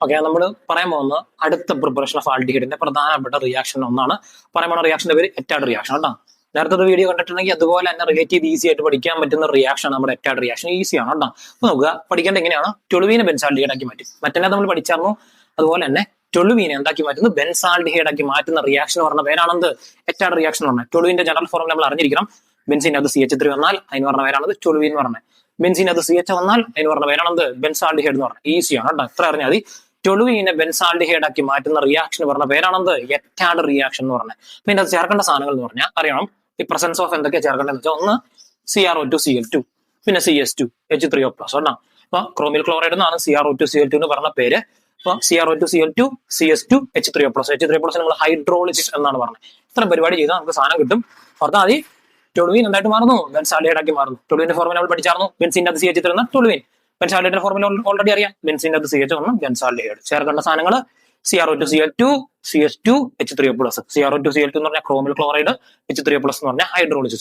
Okay, നമ്മൾ പറയാൻ പോകുന്ന അടുത്ത പ്രിപ്പറേഷൻ ഓഫ് ആൽഡിഹൈഡിന്റെ പ്രധാനപ്പെട്ട റിയാക്ഷൻ ഒന്നാണ്. പറയാൻ പോകുന്ന റിയാക്ഷന്റെ പേര് എറ്റാഡ് റിയാക്ഷൻ കേട്ടോ. നേരത്തെ വീഡിയോ കണ്ടിട്ടുണ്ടെങ്കിൽ അതുപോലെ തന്നെ റിലേറ്റ് ചെയ്ത് ഈസി ആയിട്ട് പഠിക്കാൻ പറ്റുന്ന റിയാക്ഷൻ നമ്മുടെ എറ്റാഡ് റിയാക്ഷൻ ഈസിയാണ് കേട്ടോ. അപ്പൊ നോക്കുക, പഠിക്കേണ്ട എങ്ങനെയാണ് ടൊളുവീനെ ബെൻസാൽഡിഹൈഡ് ആക്കി മാറ്റും. മറ്റേ നമ്മൾ പഠിച്ചായിരുന്നു. അതുപോലെ തന്നെ ടൊളുവീനെ എന്താക്കി മാറ്റുന്നു, ബെൻസാൽഡിഹൈഡ് ആക്കി മാറ്റുന്ന റിയാക്ഷൻ പറഞ്ഞ പേരാണെന്ത്, എറ്റാഡ് റിയാക്ഷൻ പറഞ്ഞത്. ടൊളുവിന്റെ ജനറൽ ഫോർമുല നമ്മൾ അറിഞ്ഞിരിക്കണം. ബെൻസിന്റെ അത് CH3 വന്നാൽ അതിന് പറഞ്ഞ പേരാണത് ടൊളുവീൻ എന്ന് പറഞ്ഞത്. ബെൻസിന്റെ അത് CH വന്നാൽ അതിന് പറഞ്ഞ പേരാണെന്ത്, ബെൻസാൽഡിഹൈഡ് എന്ന് പറഞ്ഞത്. ഈസിയാണ് കേട്ടോ, ഇത്ര അറിഞ്ഞാൽ മതി. ടൊളുവീനെ ബെൻസാൽഡിഹൈഡ് ആക്കി മാറ്റുന്ന റിയാക്ഷൻ പറഞ്ഞ പേരാണെന്ത്, എറ്റാഡ് റിയാക്ഷൻ എന്ന് പറഞ്ഞത്. അപ്പൊ ഇതിന്റെ ചേർക്കേണ്ട സാധനങ്ങൾ എന്ന് പറഞ്ഞാൽ അറിയണം. ഈ പ്രസൻസ് ഓഫ് എന്തൊക്കെയാണ് ചേർക്കേണ്ടതെന്ന് വെച്ചാൽ, ഒന്ന് CrO2Cl2, പിന്നെ CS2 H3O+. കേട്ടോ. അപ്പൊ ക്രോമിൽ ക്ലോറൈഡ് എന്നാണ് CrO2Cl2 എന്ന് പറഞ്ഞ പേര്. അപ്പൊ CrO2Cl2 CS2 H3O+. H3O+ നിങ്ങൾ ഹൈഡ്രോളിസിസ് എന്നാണ് പറഞ്ഞത്. ഇത്ര പരിപാടി ചെയ്താൽ നമുക്ക് സാധനം കിട്ടും. ഓർത്താൽ മതി. ടൊളുവീൻ എന്തായിട്ട് മാറുന്നു, ബെൻസാൽഡിഹൈഡ് ആക്കി മാറുന്നു. ടൊളുവിന്റെ ഫോർമുല നമ്മൾ പഠിച്ചായിരുന്നു. ബെൻസിന്റെ അത് CH3 എന്ന ടൊളുവീൻ. ബെൻസാൽഡിഹൈഡിന്റെ ഫോർമുല ഓൾറെഡി അറിയാം. ബെൻസിന്റെ അത് CH വന്നു, ബെൻസാൽഡിഹൈഡ്. ചേർക്കേണ്ട സാധനങ്ങൾ CrO2Cl2 CS2 H3O+. CrO2Cl2 എന്ന് പറഞ്ഞാൽ ക്രോമിൽ ക്ലോറൈഡ്, H3O+ എന്ന് പറഞ്ഞാൽ ഹൈഡ്രോളിസിസ്.